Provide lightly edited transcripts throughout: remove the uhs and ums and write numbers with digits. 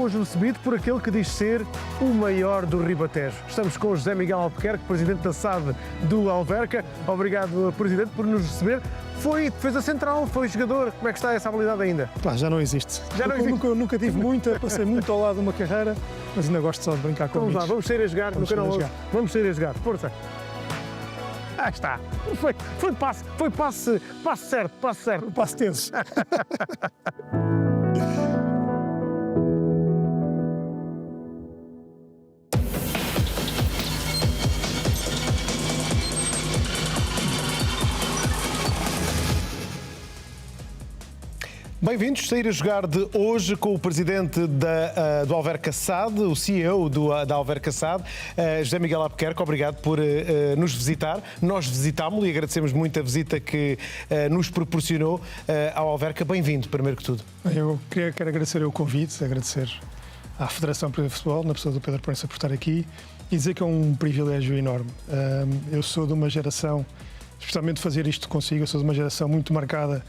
hoje recebido por aquele que diz ser o maior do Ribatejo. Estamos com o José Miguel Albuquerque, presidente da SAD do Alverca. Obrigado, presidente, por nos receber. Foi defesa central, foi jogador. Como é que está essa habilidade ainda? Pá, já não existe. Já não existe. Nunca tive muita, passei muito ao lado de uma carreira, mas ainda gosto só de brincar com Vamos lá, amigos. vamos sair a jogar no canal 11. Vamos sair a jogar, força. Ah, está. Foi passe certo. Passo tenso. Bem-vindos, sair a jogar de hoje com o presidente do Alverca SAD, o CEO da Alverca SAD, José Miguel Albuquerque. Obrigado por nos visitar. Nós visitámo-lo e agradecemos muito a visita que nos proporcionou ao Alverca. Bem-vindo, primeiro que tudo. Eu quero agradecer o convite, agradecer à Federação de Futebol, na pessoa do Pedro Proença, por estar aqui e dizer que é um privilégio enorme. Eu sou de uma geração, especialmente fazer isto consigo, eu sou de uma geração muito marcada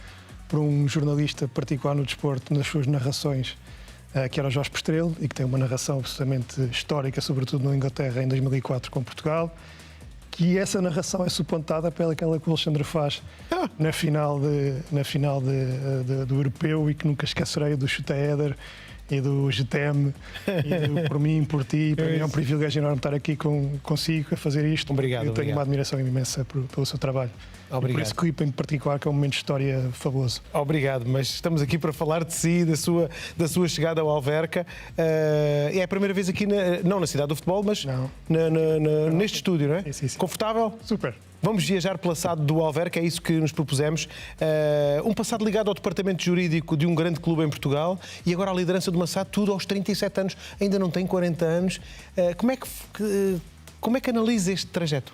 por um jornalista particular no desporto, nas suas narrações, que era o Jorge Pestrelo, e que tem uma narração absolutamente histórica, sobretudo na Inglaterra, em 2004, com Portugal, que essa narração é suplantada pelaquela que o Alexandre faz na final do Europeu, e que nunca esquecerei, do Chuta-Éder e do GTM, e do Por Mim, Por Ti. Para mim é um privilégio enorme estar aqui consigo a fazer isto. Obrigado. Eu tenho uma admiração imensa pelo seu trabalho. Obrigado. E por esse clipe em particular, que é um momento de história fabuloso. Obrigado, mas estamos aqui para falar de si, da sua chegada ao Alverca. É a primeira vez aqui, não na cidade do futebol, mas neste estúdio, não é? Sim. Confortável? Super. Vamos viajar pela SAD do Alverca, é isso que nos propusemos. Um passado ligado ao departamento jurídico de um grande clube em Portugal e agora a liderança de uma SAD, tudo aos 37 anos, ainda não tem 40 anos. Como é que analisa este trajeto?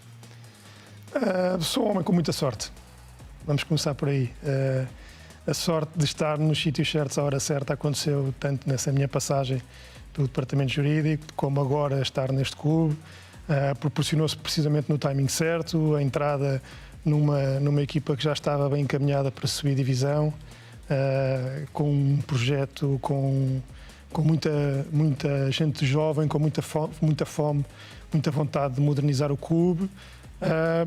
Sou um homem com muita sorte. Vamos começar por aí. A sorte de estar nos sítios certos à hora certa aconteceu tanto nessa minha passagem pelo departamento jurídico, como agora estar neste clube. Proporcionou-se precisamente no timing certo, a entrada numa equipa que já estava bem encaminhada para subir divisão, com um projeto com muita gente jovem, com muita fome, muita vontade de modernizar o clube,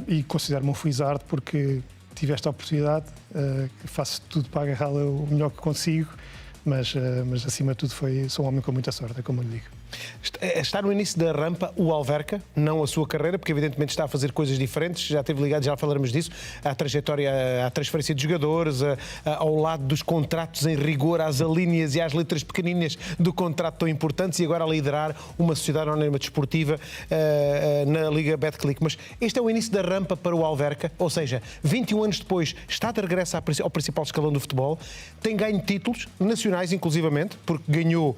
e considero-me um felizardo porque tive esta oportunidade, faço tudo para agarrá-la o melhor que consigo, mas acima de tudo sou um homem com muita sorte, é como eu lhe digo. Está no início da rampa o Alverca, não a sua carreira, porque evidentemente está a fazer coisas diferentes, já esteve ligado, já falaremos disso, à trajetória, à transferência de jogadores, ao lado dos contratos em rigor, às alíneas e às letras pequeninas do contrato tão importantes, e agora a liderar uma sociedade anónima desportiva na Liga Betclic. Mas este é o início da rampa para o Alverca, ou seja, 21 anos depois está de regresso ao principal escalão do futebol, tem ganho títulos nacionais inclusivamente, porque ganhou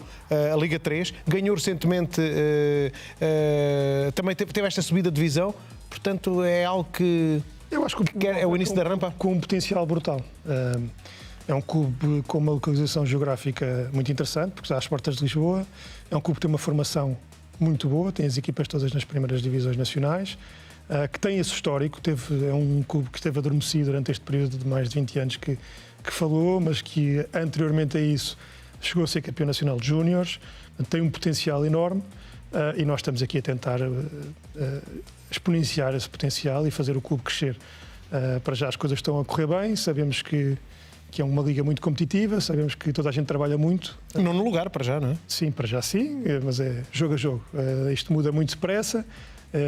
a Liga 3, ganhou recentemente, também teve esta subida de divisão, portanto é algo que eu acho que é o início da rampa. Com um potencial brutal. É um clube com uma localização geográfica muito interessante, porque está às portas de Lisboa. É um clube que tem uma formação muito boa, tem as equipas todas nas primeiras divisões nacionais, que tem esse histórico. É um clube que esteve adormecido durante este período de mais de 20 anos que falou, mas que anteriormente a isso chegou a ser campeão nacional de júniores, tem um potencial enorme, e nós estamos aqui a tentar exponenciar esse potencial e fazer o clube crescer. Para já as coisas estão a correr bem, sabemos que é uma liga muito competitiva, sabemos que toda a gente trabalha muito. Não no lugar, para já, não é? Sim, para já sim, mas é jogo a jogo. Isto muda muito depressa,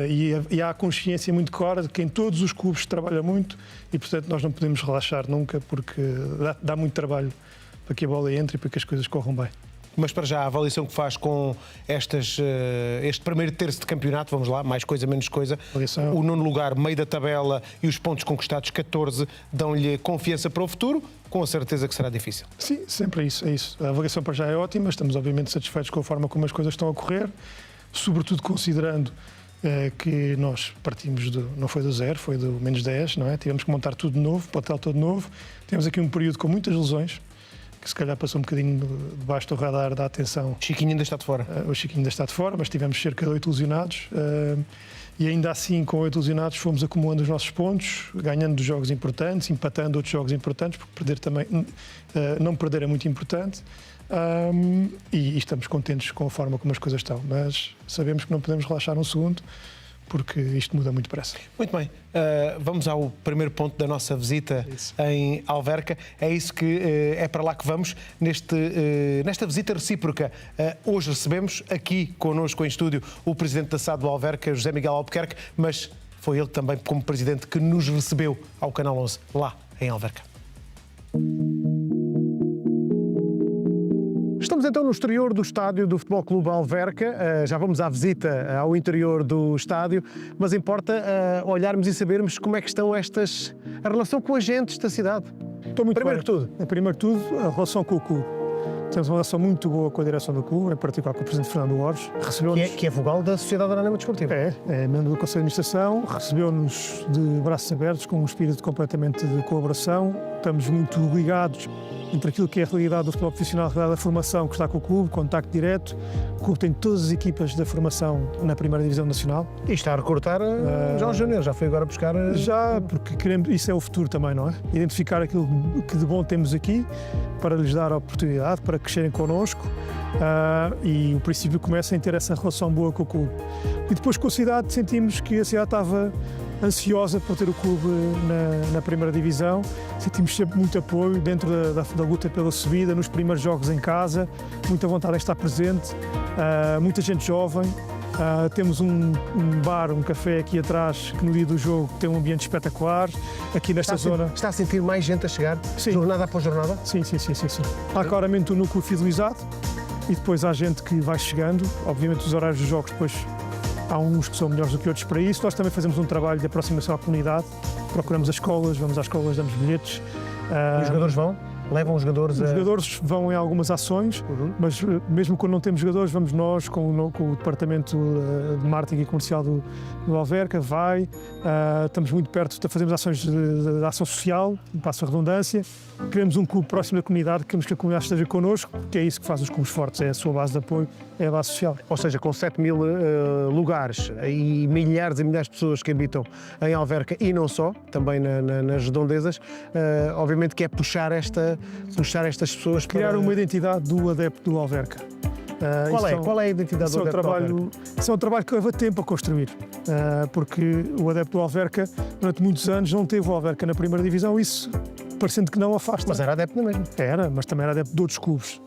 e há a consciência muito clara de que em todos os clubes se trabalha muito, e portanto nós não podemos relaxar nunca, porque dá muito trabalho para que a bola entre e para que as coisas corram bem. Mas para já a avaliação que faz com este primeiro terço de campeonato, vamos lá, mais coisa, menos coisa, o nono lugar, meio da tabela e os pontos conquistados, 14, dão-lhe confiança para o futuro, com a certeza que será difícil. Sim, sempre é isso. A avaliação para já é ótima, estamos obviamente satisfeitos com a forma como as coisas estão a correr, sobretudo considerando que nós partimos não foi do zero, foi do menos 10, não é? Tivemos que montar tudo de novo, plantel todo novo, temos aqui um período com muitas lesões, que se calhar passou um bocadinho debaixo do radar da atenção. Chiquinho ainda está de fora. O Chiquinho ainda está de fora, mas tivemos cerca de 8 lesionados, e ainda assim, com 8 lesionados, fomos acumulando os nossos pontos, ganhando jogos importantes, empatando outros jogos importantes, porque perder também, não perder é muito importante. E estamos contentes com a forma como as coisas estão, mas sabemos que não podemos relaxar um segundo, porque isto muda muito depressa. Muito bem, vamos ao primeiro ponto da nossa visita em Alverca. É isso que é para lá que vamos nesta visita recíproca. Hoje recebemos aqui connosco em estúdio o presidente da SAD do Alverca, José Miguel Albuquerque, mas foi ele também, como presidente, que nos recebeu ao Canal 11, lá em Alverca. Estamos então no exterior do estádio do Futebol Clube Alverca. Já vamos à visita ao interior do estádio, mas importa olharmos e sabermos como é que estão a relação com agentes da cidade. Estou muito Primeiro bem. Primeiro que tudo, a relação com o clube. Temos uma relação muito boa com a direção do clube, em particular com o presidente Fernando Borges. Que é vogal da Sociedade Anónima Desportiva. É membro do Conselho de Administração, recebeu-nos de braços abertos, com um espírito completamente de colaboração. Estamos muito ligados entre aquilo que é a realidade do futebol profissional, a realidade da formação que está com o clube, contacto direto. O clube tem todas as equipas da formação na primeira divisão nacional. E está a recrutar já os júniores, já foi agora buscar... Já, porque queremos, isso é o futuro também, não é? Identificar aquilo que de bom temos aqui, para lhes dar a oportunidade, para crescerem connosco, e o princípio começa em ter essa relação boa com o clube. E depois com a cidade sentimos que a cidade estava ansiosa por ter o clube na primeira divisão. Sentimos sempre muito apoio dentro da luta pela subida, nos primeiros jogos em casa, muita vontade de estar presente, muita gente jovem. Temos um bar, um café aqui atrás que no dia do jogo tem um ambiente espetacular, aqui nesta zona. Está a sentir mais gente a chegar, Sim. Jornada após jornada? Sim. Há claramente um núcleo fidelizado e depois há gente que vai chegando. Obviamente os horários dos jogos depois há uns que são melhores do que outros para isso. Nós também fazemos um trabalho de aproximação à comunidade, procuramos as escolas, vamos às escolas, damos bilhetes. E os jogadores vão? Levam os jogadores Os jogadores vão em algumas ações, mas mesmo quando não temos jogadores, vamos nós com o departamento de marketing e comercial do Alverca, estamos muito perto, fazemos ações de ação social, passo a redundância, queremos um clube próximo da comunidade, queremos que a comunidade esteja connosco, porque é isso que faz os clubes fortes, é a sua base de apoio, é a base social. Ou seja, com 7.000 lugares e milhares e milhares de pessoas que habitam em Alverca e não só, também nas redondezas, obviamente que é puxar estas pessoas para... Criar uma identidade do adepto do Alverca. Qual é a identidade do adepto do Alverca? Isso é um trabalho que leva tempo a construir, porque o adepto do Alverca, durante muitos anos, não teve o Alverca na primeira divisão, isso parecendo que não afasta. Mas era adepto mesmo. Era, mas também era adepto de outros clubes.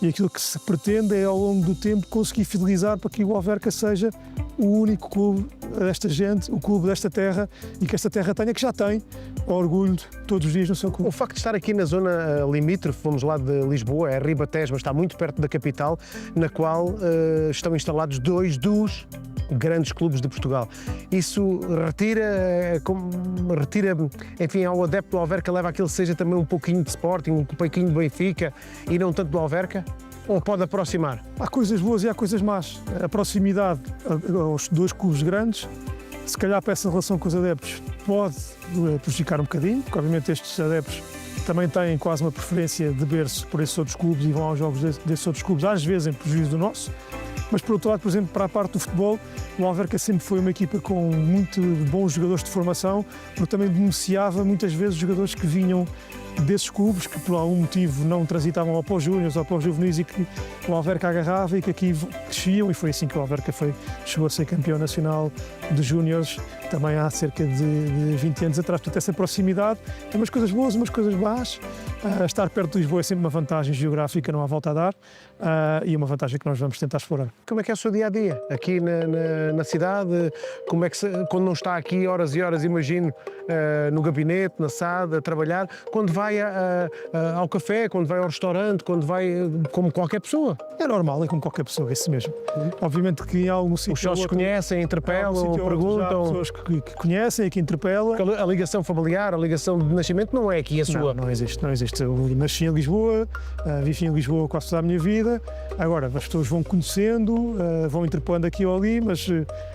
E aquilo que se pretende é, ao longo do tempo, conseguir fidelizar para que o Alverca seja o único clube desta gente, o clube desta terra, e que esta terra tenha, que já tem, orgulho todos os dias no seu clube. O facto de estar aqui na zona limítrofe, vamos lá de Lisboa, é Ribatejo, mas está muito perto da capital, na qual estão instalados dois dos grandes clubes de Portugal. Isso retira, enfim, ao adepto do Alverca, leva aquilo que seja também um pouquinho de Sporting, um pouquinho de Benfica e não tanto do Alverca? Ou pode aproximar? Há coisas boas e há coisas más. A proximidade aos dois clubes grandes, se calhar para essa relação com os adeptos, pode prejudicar um bocadinho, porque obviamente estes adeptos também têm quase uma preferência de berço por esses outros clubes e vão aos jogos desses outros clubes, às vezes em prejuízo do nosso. Mas, por outro lado, por exemplo, para a parte do futebol, o Alverca sempre foi uma equipa com muito bons jogadores de formação, porque também beneficiava muitas vezes jogadores que vinham desses clubes, que por algum motivo não transitavam ou para os júniores ou para os juvenis, e que o Alverca agarrava e que aqui cresciam, e foi assim que o Alverca chegou a ser campeão nacional de júniores também há cerca de 20 anos atrás. Portanto, essa proximidade tem umas coisas boas, umas coisas más. Estar perto de Lisboa é sempre uma vantagem geográfica, não há volta a dar, e é uma vantagem que nós vamos tentar explorar. Como é que é o seu dia-a-dia aqui na cidade? Como é que quando não está aqui horas e horas, imagino, no gabinete, na SAD, a trabalhar, quando vai ao café, quando vai ao restaurante, quando vai como qualquer pessoa? É normal, é como qualquer pessoa, é isso mesmo. Obviamente que em algum sítio... Os sócios conhecem, interpelam, perguntam... Há pessoas que conhecem, que interpelam. A ligação familiar, a ligação de nascimento não é aqui a sua? Não existe. Eu nasci em Lisboa, vivi em Lisboa quase toda a minha vida. Agora, as pessoas vão conhecendo, vão interpelando aqui ou ali, mas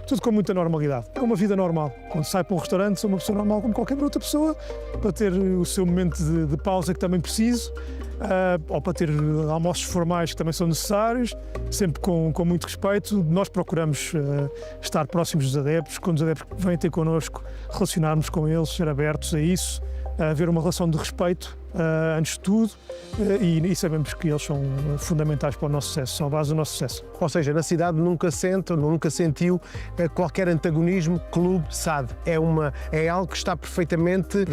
tudo com muita normalidade. É uma vida normal. Quando sai para um restaurante, sou uma pessoa normal como qualquer outra pessoa, para ter o seu momento de pausa que também preciso, ou para ter almoços formais que também são necessários, sempre com muito respeito. Nós procuramos estar próximos dos adeptos, quando os adeptos vêm ter connosco, relacionarmos com eles, ser abertos a isso. haver uma relação de respeito, antes de tudo, e sabemos que eles são fundamentais para o nosso sucesso, são a base do nosso sucesso. Ou seja, na cidade nunca sentiu qualquer antagonismo clube-SAD. É algo que está perfeitamente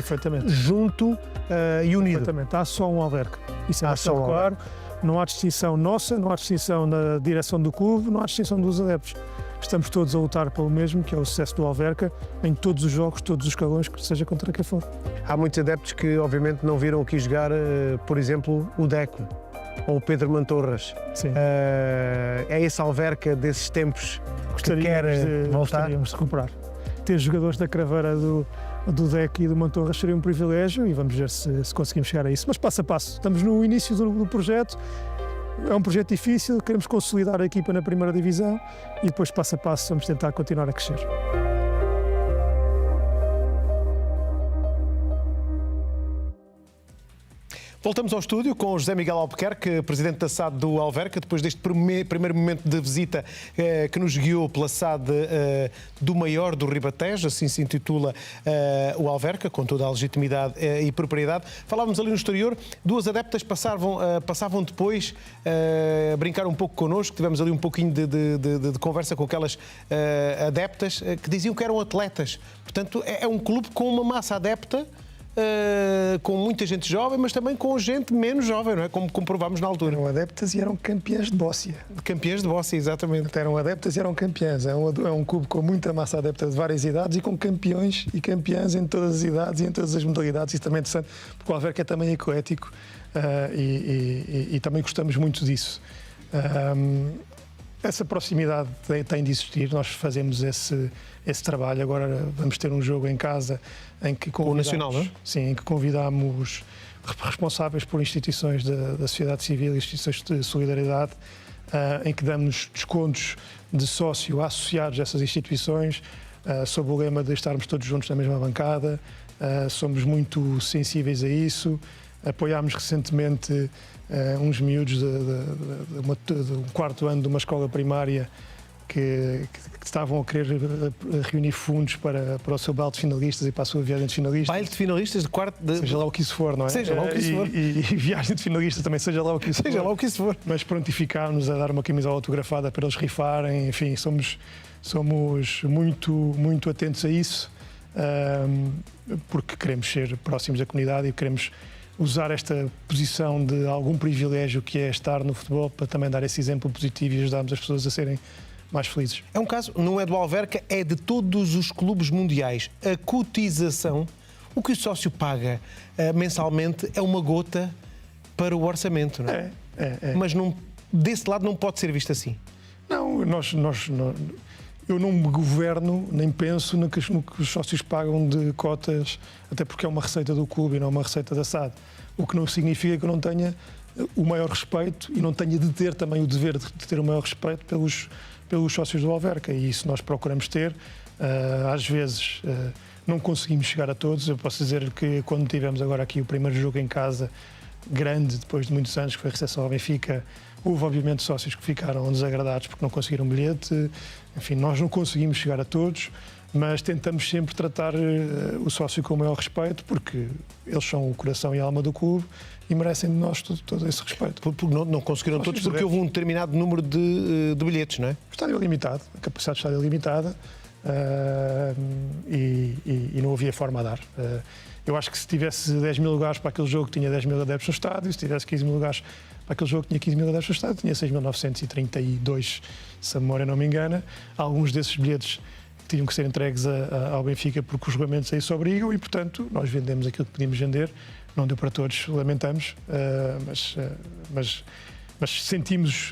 junto e unido. Perfeitamente. Há só um Alverca. Isso é bastante claro. Não há distinção nossa, não há distinção da direção do clube, não há distinção dos adeptos. Estamos todos a lutar pelo mesmo, que é o sucesso do Alverca, em todos os jogos, todos os escalões, seja contra quem for. Há muitos adeptos que, obviamente, não viram aqui jogar, por exemplo, o Deco ou o Pedro Mantorras. Sim. É esse Alverca desses tempos que quer voltar? Gostaríamos de recuperar. Ter jogadores da craveira do Deco e do Mantorras seria um privilégio e vamos ver se conseguimos chegar a isso. Mas passo a passo, estamos no início do projeto. É um projeto difícil, queremos consolidar a equipa na primeira divisão e depois, passo a passo, vamos tentar continuar a crescer. Voltamos ao estúdio com o José Miguel Albuquerque, presidente da SAD do Alverca, depois deste primeiro momento de visita que nos guiou pela SAD do Maior do Ribatejo, assim se intitula o Alverca, com toda a legitimidade e propriedade. Falávamos ali no exterior, duas adeptas passavam depois a brincar um pouco connosco, tivemos ali um pouquinho de conversa com aquelas adeptas que diziam que eram atletas. Portanto, é um clube com uma massa adepta, com muita gente jovem, mas também com gente menos jovem, não é? Como comprovámos na altura. Eram adeptas e eram campeãs de Bóssia. Campeãs de Bóssia, exatamente. Eram adeptas e eram campeãs. É um clube com muita massa adepta de várias idades e com campeões e campeãs em todas as idades e em todas as modalidades. Isso também é interessante, porque o Alverca é também eclético e também gostamos muito disso. Essa proximidade tem de existir, nós fazemos esse trabalho. Agora vamos ter um jogo em casa em que convidamos, o Nacional, não é? Sim, em que convidamos responsáveis por instituições da sociedade civil e instituições de solidariedade, em que damos descontos de sócio associados a essas instituições, sob o lema de estarmos todos juntos na mesma bancada. Somos muito sensíveis a isso. Apoiámos recentemente uns miúdos de um quarto ano de uma escola primária que estavam a querer reunir fundos para o seu baile de finalistas e para a sua viagem de finalistas. Baile de finalistas de quarto... Seja lá o que isso for, não é? Seja lá o que isso for. E viagem de finalistas também, seja lá o que isso for. Seja lá o que isso for. Mas prontificámos a dar uma camisola autografada para eles rifarem. Enfim, somos muito atentos a isso, porque queremos ser próximos da comunidade e queremos usar esta posição de algum privilégio que é estar no futebol para também dar esse exemplo positivo e ajudarmos as pessoas a serem mais felizes. É um caso, não é do Alverca, é de todos os clubes mundiais. A cotização, o que o sócio paga mensalmente é uma gota para o orçamento, não é? Mas desse lado não pode ser visto assim. Não, eu não me governo nem penso no que os sócios pagam de cotas, até porque é uma receita do clube e não uma receita da SAD. O que não significa que eu não tenha o maior respeito e não tenha de ter também o dever de ter o maior respeito pelos sócios do Alverca, e isso nós procuramos ter. Às vezes não conseguimos chegar a todos. Eu posso dizer que quando tivemos agora aqui o primeiro jogo em casa, grande, depois de muitos anos, que foi a recepção ao Benfica, houve obviamente sócios que ficaram desagradados porque não conseguiram um bilhete. Enfim, nós não conseguimos chegar a todos, mas tentamos sempre tratar o sócio com o maior respeito, porque eles são o coração e a alma do clube e merecem de nós todo esse respeito. Porque não conseguiram todos porque houve um determinado número de bilhetes, não é? O estádio é limitado, a capacidade do estádio é limitada, e não havia forma a dar. Eu acho que se tivesse 10 mil lugares para aquele jogo, tinha 10 mil adeptos no estádio. Se tivesse 15 mil lugares para aquele jogo, tinha 15 mil adeptos no estádio. Tinha 6.932, se a memória não me engana. Alguns desses bilhetes tinham que ser entregues ao Benfica porque os regulamentos a isso obrigam e, portanto, nós vendemos aquilo que podíamos vender. Não deu para todos, lamentamos, mas sentimos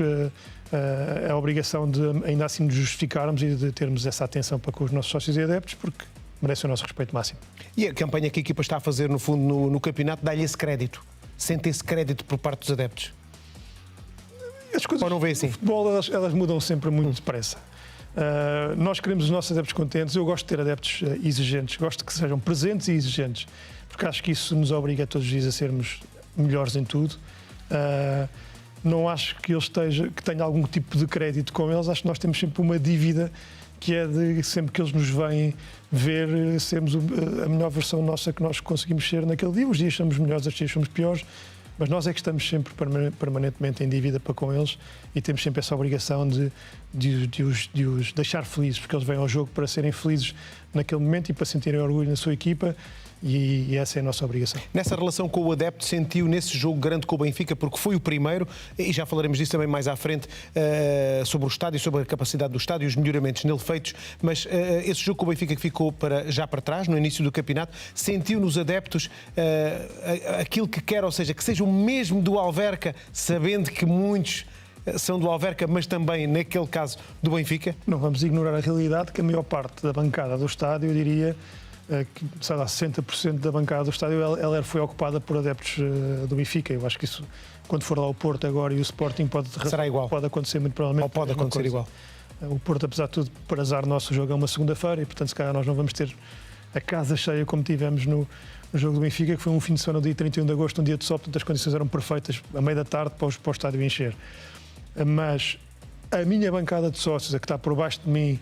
a obrigação de ainda assim nos justificarmos e de termos essa atenção para com os nossos sócios e adeptos, porque merecem o nosso respeito máximo. E a campanha que a equipa está a fazer, no fundo, no campeonato, dá-lhe esse crédito? Sente esse crédito por parte dos adeptos? As coisas, ou não vê assim? No futebol, elas mudam sempre muito depressa. Nós queremos os nossos adeptos contentes. Eu gosto de ter adeptos exigentes, gosto que sejam presentes e exigentes, porque acho que isso nos obriga todos os dias a sermos melhores em tudo. Não acho que tenha algum tipo de crédito com eles. Acho que nós temos sempre uma dívida que é de sempre que eles nos vêm ver, sermos a melhor versão nossa que nós conseguimos ser naquele dia. Os dias somos melhores, os dias somos piores, mas nós é que estamos sempre permanentemente em dívida para com eles e temos sempre essa obrigação de os deixar felizes, porque eles vêm ao jogo para serem felizes naquele momento e para sentirem orgulho na sua equipa. E essa é a nossa obrigação. Nessa relação com o adepto, sentiu nesse jogo grande com o Benfica, porque foi o primeiro, e já falaremos disso também mais à frente, sobre o estádio, sobre a capacidade do estádio e os melhoramentos nele feitos, mas esse jogo com o Benfica que ficou já para trás, no início do campeonato, sentiu nos adeptos aquilo que quer, ou seja, que sejam mesmo do Alverca, sabendo que muitos são do Alverca, mas também, naquele caso, do Benfica? Não vamos ignorar a realidade que a maior parte da bancada do estádio, eu diria, que, sei lá, 60% da bancada do estádio ela foi ocupada por adeptos do Benfica. Eu acho que isso, quando for lá o Porto agora e o Sporting, será igual. Pode acontecer muito provavelmente. Ou pode acontecer igual. O Porto, apesar de tudo, por azar nosso, jogo é uma segunda-feira e, portanto, se calhar nós não vamos ter a casa cheia como tivemos no jogo do Benfica, que foi um fim de semana, no dia 31 de agosto, um dia de sol, portanto as condições eram perfeitas, à meia da tarde, para o estádio encher. Mas a minha bancada de sócios, a que está por baixo de mim,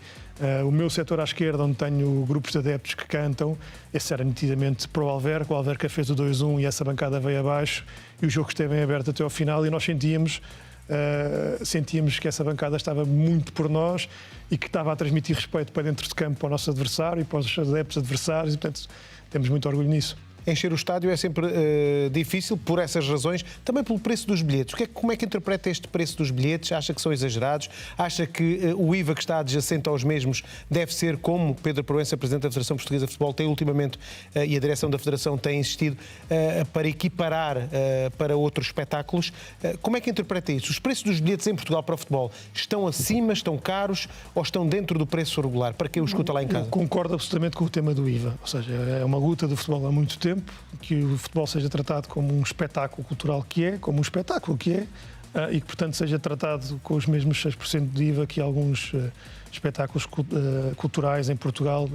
o meu setor à esquerda, onde tenho grupos de adeptos que cantam, esse era nitidamente para o Alverca. O Alverca fez o 2-1 e essa bancada veio abaixo e o jogo esteve em aberto até ao final e nós sentíamos que essa bancada estava muito por nós e que estava a transmitir respeito para dentro de campo para o nosso adversário e para os adeptos adversários e, portanto, temos muito orgulho nisso. Encher o estádio é sempre difícil por essas razões, também pelo preço dos bilhetes. Como é que interpreta este preço dos bilhetes? Acha que são exagerados? Acha que o IVA que está adjacente aos mesmos deve ser, como Pedro Proença, Presidente da Federação Portuguesa de Futebol, tem ultimamente, e a direção da Federação tem insistido, para equiparar para outros espetáculos? Como é que interpreta isso? Os preços dos bilhetes em Portugal para o futebol estão acima, estão caros ou estão dentro do preço regular? Para quem o escuta lá em casa. Eu concordo absolutamente com o tema do IVA. Ou seja, é uma luta do futebol há muito tempo, que o futebol seja tratado como um espetáculo cultural que é, como um espetáculo que é, e que, portanto, seja tratado com os mesmos 6% de IVA que alguns espetáculos culturais em Portugal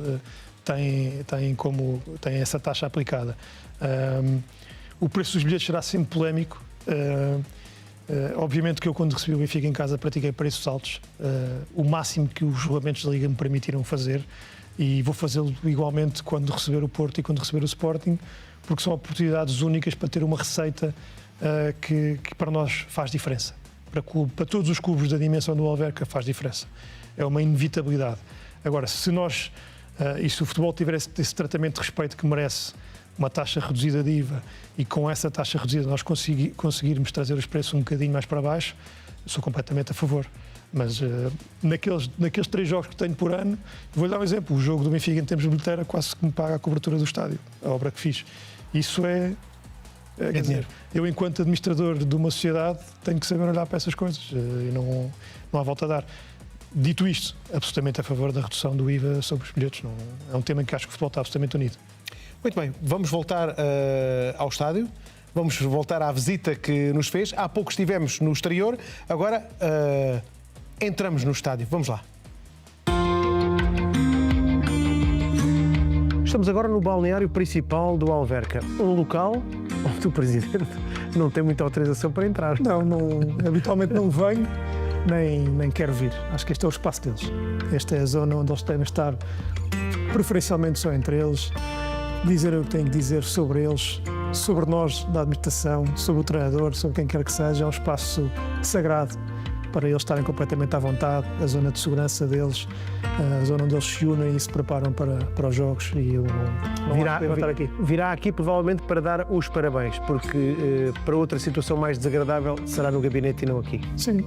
têm essa taxa aplicada. O preço dos bilhetes será sempre polémico. Obviamente que eu, quando recebi o Benfica em casa, pratiquei preços altos, o máximo que os regulamentos da Liga me permitiram fazer, e vou fazê-lo igualmente quando receber o Porto e quando receber o Sporting, porque são oportunidades únicas para ter uma receita que para nós faz diferença. Para todos os clubes da dimensão do Alverca faz diferença. É uma inevitabilidade. Agora, se nós, e se o futebol tiver esse tratamento de respeito que merece, uma taxa reduzida de IVA, e com essa taxa reduzida nós conseguirmos trazer os preços um bocadinho mais para baixo, sou completamente a favor. Mas naqueles 3 jogos que tenho por ano, vou-lhe dar um exemplo. O jogo do Benfica em termos de bilheteira quase que me paga a cobertura do estádio, a obra que fiz. Isso quer dizer, eu, enquanto administrador de uma sociedade, tenho que saber olhar para essas coisas e não há volta a dar. Dito isto, absolutamente a favor da redução do IVA sobre os bilhetes. Não, é um tema em que acho que o futebol está absolutamente unido. Muito bem, vamos voltar ao estádio. Vamos voltar à visita que nos fez. Há pouco estivemos no exterior, agora entramos no estádio. Vamos lá. Estamos agora no balneário principal do Alverca, um local onde o Presidente não tem muita autorização para entrar. Não, habitualmente não venho, nem quero vir. Acho que este é o espaço deles. Esta é a zona onde eles devem estar, preferencialmente só entre eles, dizer o que têm que dizer sobre eles, sobre nós da administração, sobre o treinador, sobre quem quer que seja. É um espaço sagrado para eles estarem completamente à vontade, a zona de segurança deles, a zona onde eles se unem e se preparam para os jogos. E eu não estar aqui. Virá aqui provavelmente para dar os parabéns, porque para outra situação mais desagradável será no gabinete e não aqui. Sim.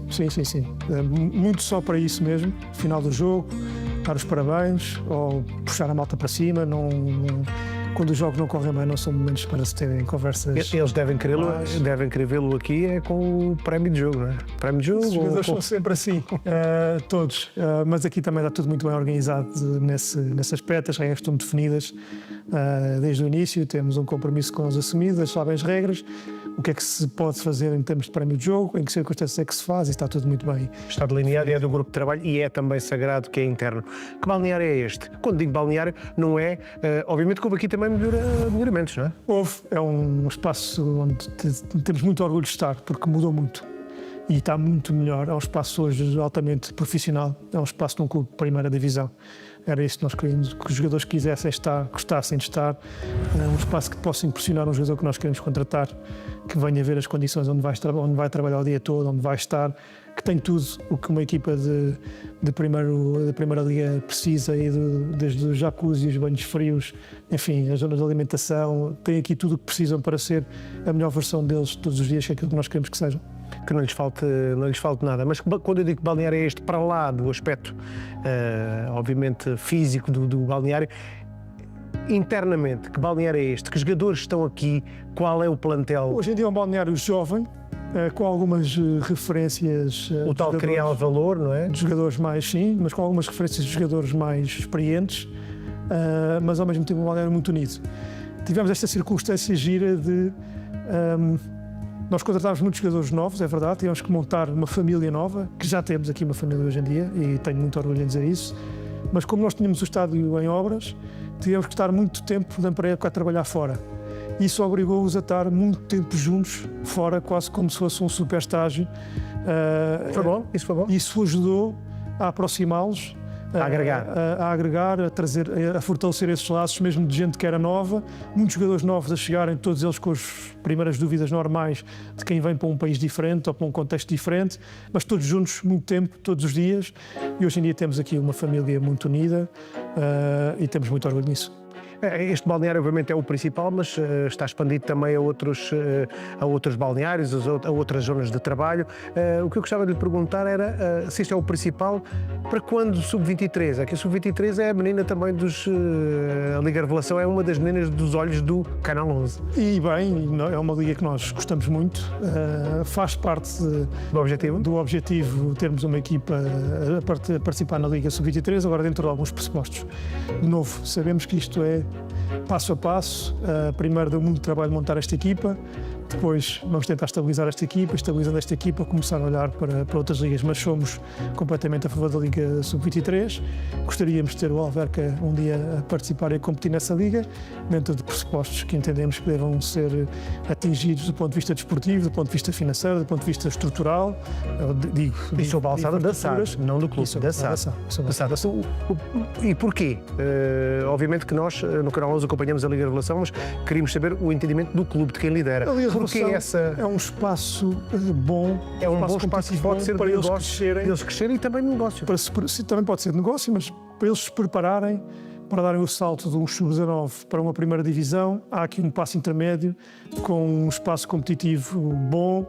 Muito só para isso mesmo, final do jogo, dar os parabéns ou puxar a malta para cima. Quando os jogos não correm bem, não são momentos para se terem conversas. Eles devem querer vê-lo aqui com o prémio de jogo, não é? Prémio de jogo. Os jogadores são sempre assim, todos. Mas aqui também está tudo muito bem organizado nesse aspecto, as regras estão definidas desde o início, temos um compromisso com os assumidos, sabem as regras, o que é que se pode fazer em termos de prémio de jogo, em que circunstâncias é que se faz, e está tudo muito bem. Está delineado e é do grupo de trabalho e é também sagrado, que é interno. Que balneário é este? Quando digo balneário, não é... obviamente que houve aqui também melhoramentos, não é? É um espaço onde temos muito orgulho de estar, porque mudou muito. e está muito melhor. É um espaço hoje altamente profissional, é um espaço de um clube de primeira divisão. Era isso que nós queríamos, que os jogadores quisessem estar, gostassem de estar. É um espaço que possa impressionar um jogador que nós queremos contratar, que venha ver as condições onde vai trabalhar o dia todo, onde vai estar, que tem tudo o que uma equipa de primeira liga precisa, desde os jacuzzi, os banhos frios, enfim, as zonas de alimentação, tem aqui tudo o que precisam para ser a melhor versão deles todos os dias, que é aquilo que nós queremos que sejam. Que não lhes falte nada. Mas quando eu digo que balneário é este, para lá do aspecto, obviamente, físico do balneário, internamente, que balneário é este? Que jogadores estão aqui? Qual é o plantel? Hoje em dia é um balneário jovem, com algumas referências... O tal criar valor, não é? De jogadores mais, sim, mas com algumas referências de jogadores mais experientes, mas ao mesmo tempo um balneário muito unido. Tivemos esta circunstância gira de... nós contratámos muitos jogadores novos, é verdade, tivemos que montar uma família nova, que já temos aqui uma família hoje em dia, e tenho muito orgulho em dizer isso, mas como nós tínhamos o estádio em obras, tivemos que estar muito tempo da época a trabalhar fora. Isso obrigou-os a estar muito tempo juntos, fora, quase como se fosse um super estágio. Foi bom? Isso foi bom? Isso ajudou a aproximá-los, a agregar, a fortalecer esses laços, mesmo de gente que era nova, muitos jogadores novos a chegarem, todos eles com as primeiras dúvidas normais de quem vem para um país diferente ou para um contexto diferente, mas todos juntos, muito tempo, todos os dias, e hoje em dia temos aqui uma família muito unida e temos muito orgulho nisso. Este balneário, obviamente, é o principal, mas está expandido também a outros balneários, a outras zonas de trabalho. O que eu gostava de lhe perguntar era se este é o principal, para quando o Sub-23? É que o Sub-23 é a menina também a Liga Revelação é uma das meninas dos olhos do Canal 11. E bem, é uma liga que nós gostamos muito, faz parte do objetivo termos uma equipa a participar na Liga Sub-23, agora dentro de alguns pressupostos. De novo, sabemos que isto é passo a passo. Primeiro deu muito trabalho montar esta equipa, depois vamos tentar estabilizar esta equipa, estabilizando esta equipa, começar a olhar para outras ligas, mas somos completamente a favor da Liga Sub-23. Gostaríamos de ter o Alverca um dia a participar e a competir nessa liga, dentro de pressupostos que entendemos que devam ser atingidos do ponto de vista desportivo, do ponto de vista financeiro, do ponto de vista estrutural. E sob a alçada da SAD, não do clube, da SAD. E porquê? Obviamente que nós, no Canal 11, acompanhamos a Liga Revelação, mas queríamos saber o entendimento do clube, de quem lidera. É um espaço bom, é um bom espaço que pode ser para eles crescerem e também de negócio. Também pode ser de negócio, mas para eles se prepararem para darem o salto de um sub-19 para uma primeira divisão, há aqui um passo intermédio com um espaço competitivo bom,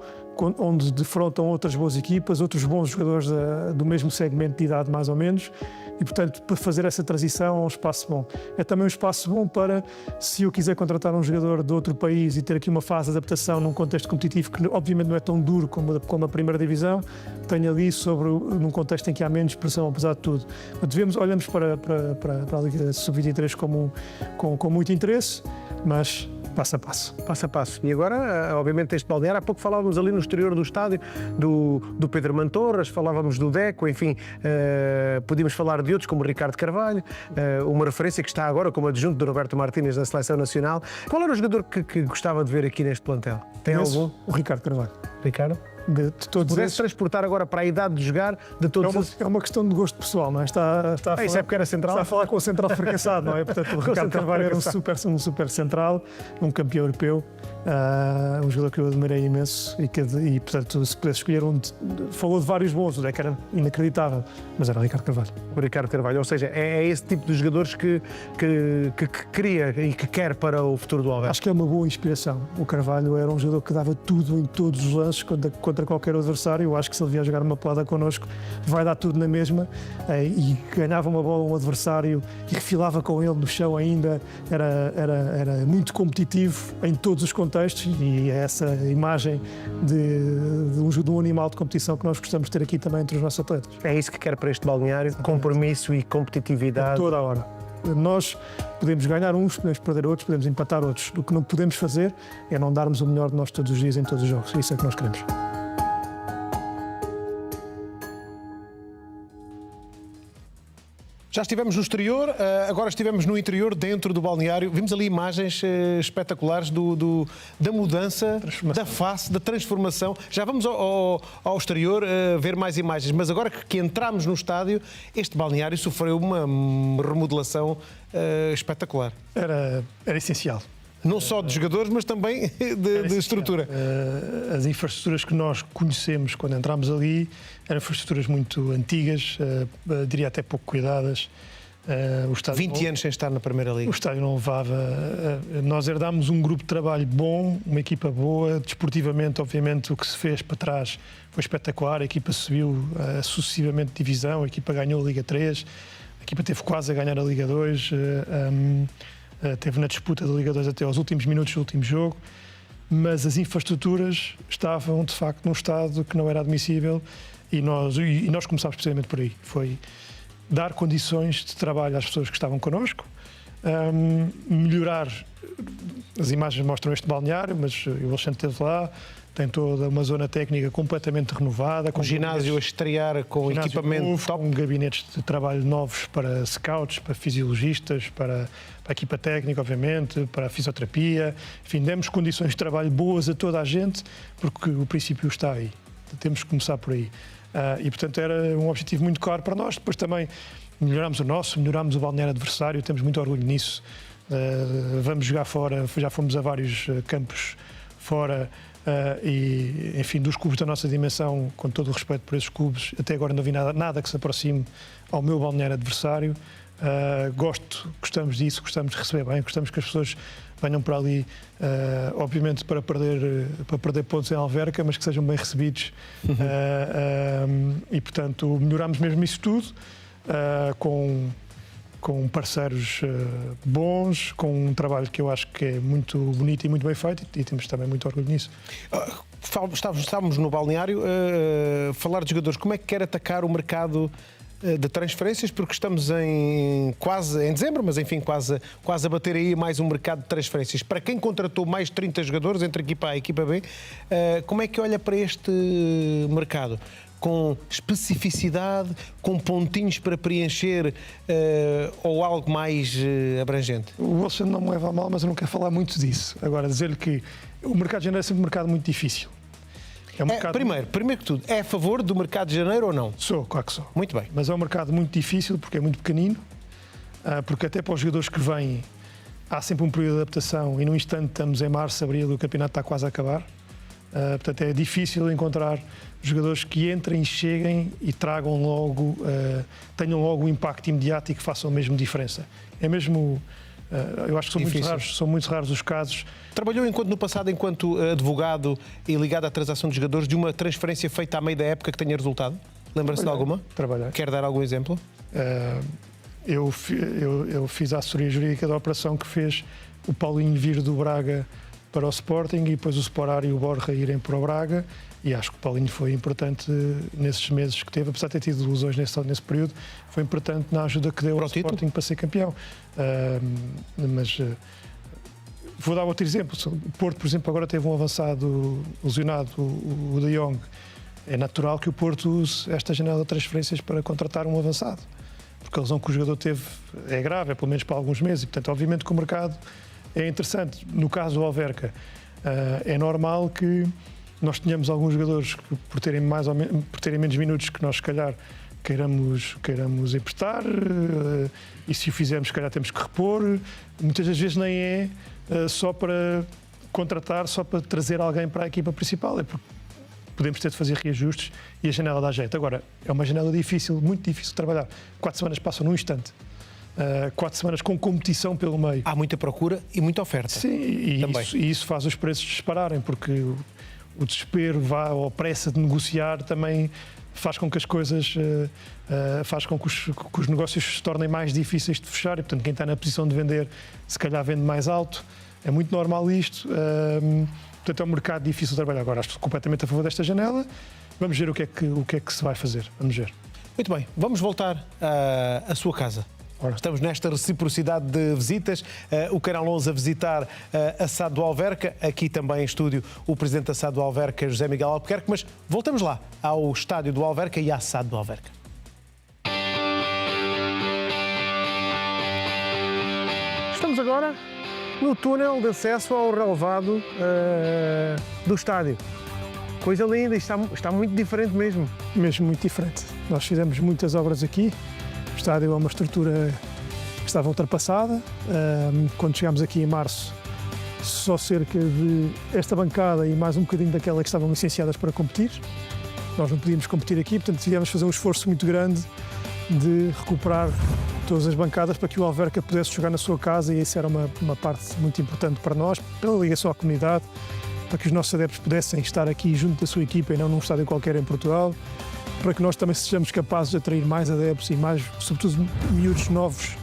onde defrontam outras boas equipas, outros bons jogadores do mesmo segmento de idade, mais ou menos, e, portanto, para fazer essa transição é um espaço bom. É também um espaço bom para, se eu quiser contratar um jogador de outro país e ter aqui uma fase de adaptação num contexto competitivo que, obviamente, não é tão duro como a primeira divisão, tenho ali num contexto em que há menos pressão, apesar de tudo. Olhamos para a Liga Sub-23 com muito interesse, mas passo a passo. Passo a passo. E agora, obviamente, este balneário, há pouco falávamos ali no exterior do estádio do Pedro Mantorras, falávamos do Deco, enfim, podíamos falar de outros, como o Ricardo Carvalho, uma referência que está agora como adjunto do Roberto Martínez na Seleção Nacional. Qual era o jogador que gostava de ver aqui neste plantel? Tem algum? O Ricardo Carvalho. Ricardo? De todos se pudesse transportar agora para a idade de jogar de todos é uma questão de gosto pessoal, não é? Está a falar, isso é porque era central? Está a falar com o central fracassado, não é? Portanto, o Ricardo Carvalho era um super central, um campeão europeu, um jogador que eu admirei imenso e portanto, se pudesse escolher falou de vários bons, o Deco era inacreditável, mas era o Ricardo Carvalho. O Ricardo Carvalho, ou seja, é esse tipo de jogadores que queria e que quer para o futuro do Alverca. Acho que é uma boa inspiração. O Carvalho era um jogador que dava tudo em todos os lances contra qualquer adversário. Eu acho que se ele vier jogar uma pelada connosco vai dar tudo na mesma, e ganhava uma bola um adversário e refilava com ele no chão ainda, era muito competitivo em todos os contextos, e é essa imagem de um animal de competição que nós gostamos de ter aqui também entre os nossos atletas. É isso que quer para este balneário, compromisso e competitividade. A toda a hora. Nós podemos ganhar uns, podemos perder outros, podemos empatar outros. O que não podemos fazer é não darmos o melhor de nós todos os dias em todos os jogos. Isso é que nós queremos. Já estivemos no exterior, agora estivemos no interior, dentro do balneário. Vimos ali imagens espetaculares da mudança, da face, da transformação. Já vamos ao exterior ver mais imagens, mas agora que entramos no estádio, este balneário sofreu uma remodelação espetacular. Era essencial. Não só de jogadores, mas também de estrutura. As infraestruturas que nós conhecemos quando entramos ali eram infraestruturas muito antigas, diria até pouco cuidadas. 20 anos sem estar na Primeira Liga. O estádio não levava. Nós herdámos um grupo de trabalho bom, uma equipa boa. Desportivamente, obviamente, o que se fez para trás foi espetacular. A equipa subiu sucessivamente de divisão, a equipa ganhou a Liga 3, a equipa teve quase a ganhar a Liga 2. Teve na disputa da Liga 2 até aos últimos minutos do último jogo, mas as infraestruturas estavam, de facto, num estado que não era admissível e nós começámos precisamente por aí. Foi dar condições de trabalho às pessoas que estavam connosco, melhorar. As imagens mostram este balneário, mas o Alexandre esteve lá, tem toda uma zona técnica completamente renovada. Com ginásio a estrear, com equipamento novo, top. com gabinetes de trabalho novos para scouts, para fisiologistas, para a equipa técnica, obviamente, para a fisioterapia. Enfim, demos condições de trabalho boas a toda a gente, porque o princípio está aí. Temos que começar por aí. E, portanto, era um objetivo muito claro para nós. Depois também melhorámos o nosso, melhorámos o balneário adversário, temos muito orgulho nisso. Vamos jogar fora, já fomos a vários campos fora. E, enfim, dos clubes da nossa dimensão, com todo o respeito por esses clubes, até agora não vi nada que se aproxime ao meu balneário adversário. Gostamos disso, gostamos de receber bem, gostamos que as pessoas venham para ali, obviamente para perder pontos em Alverca, mas que sejam bem recebidos. E, portanto, melhoramos mesmo isso tudo, com parceiros bons, com um trabalho que eu acho que é muito bonito e muito bem feito, e temos também muito orgulho nisso. Estávamos no balneário a falar de jogadores. Como é que quer atacar o mercado de transferências? Porque estamos quase em dezembro, mas enfim, quase a bater aí mais um mercado de transferências. Para quem contratou mais de 30 jogadores entre a equipa A e a equipa B, como é que olha para este mercado? Com especificidade, com pontinhos para preencher ou algo mais abrangente? O Wilson não me leva a mal, mas eu não quero falar muito disso. Agora, dizer-lhe que o mercado de janeiro é sempre um mercado muito difícil. Primeiro que tudo, é a favor do mercado de janeiro ou não? Sou, claro que sou. Muito bem. Mas é um mercado muito difícil porque é muito pequenino, porque até para os jogadores que vêm há sempre um período de adaptação e num instante estamos em março, abril e o campeonato está quase a acabar. Portanto, é difícil encontrar jogadores que entrem e cheguem e tragam logo, tenham logo um impacto imediato e que façam a mesma diferença. É mesmo, eu acho que são muito raros os casos. Trabalhou no passado enquanto advogado e ligado à transação de jogadores de uma transferência feita à meio da época que tenha resultado? Lembra-se de alguma? Trabalhei. Quer dar algum exemplo? Eu fiz a assessoria jurídica da operação que fez o Paulinho vir do Braga para o Sporting e depois o Sporar e o Borja irem para o Braga, e acho que o Paulinho foi importante nesses meses que teve, apesar de ter tido ilusões nesse período, foi importante na ajuda que deu ao Sporting para ser campeão. Mas vou dar outro exemplo. O Porto, por exemplo, agora teve um avançado lesionado, o De Jong. É natural que o Porto use esta janela de transferências para contratar um avançado, porque a lesão que o jogador teve é grave, é pelo menos para alguns meses, e portanto, obviamente que o mercado é interessante. No caso do Alverca, é normal que nós tenhamos alguns jogadores que, por terem menos minutos que nós, se calhar, queiramos emprestar, e se o fizermos, se calhar temos que repor. Muitas das vezes nem é só para contratar, só para trazer alguém para a equipa principal, é porque podemos ter de fazer reajustes e a janela dá jeito. Agora, é uma janela difícil, muito difícil de trabalhar. 4 semanas passam num instante. 4 semanas com competição pelo meio. Há muita procura e muita oferta. Sim, e isso faz os preços dispararem, porque o desespero, ou a pressa de negociar também faz com que as coisas, faz com que os negócios se tornem mais difíceis de fechar, e portanto quem está na posição de vender se calhar vende mais alto. É muito normal isto, portanto é um mercado difícil de trabalhar. Agora estou completamente a favor desta janela, vamos ver o que é que se vai fazer, vamos ver. Muito bem, vamos voltar à sua casa. Estamos nesta reciprocidade de visitas, o Canal 11 a visitar a SAD do Alverca, aqui também em estúdio o presidente da SAD do Alverca, José Miguel Albuquerque, mas voltamos lá ao estádio do Alverca e à SAD do Alverca. Estamos agora no túnel de acesso ao relevado do estádio. Coisa linda, está muito diferente mesmo. Mesmo muito diferente. Nós fizemos muitas obras aqui. O estádio é uma estrutura que estava ultrapassada. Quando chegámos aqui em março, só cerca de esta bancada e mais um bocadinho daquela que estavam licenciadas para competir. Nós não podíamos competir aqui, portanto tivemos de fazer um esforço muito grande de recuperar todas as bancadas para que o Alverca pudesse jogar na sua casa, e isso era uma parte muito importante para nós, pela ligação à comunidade, para que os nossos adeptos pudessem estar aqui junto da sua equipa e não num estádio qualquer em Portugal, para que nós também sejamos capazes de atrair mais adeptos e mais, sobretudo, miúdos novos,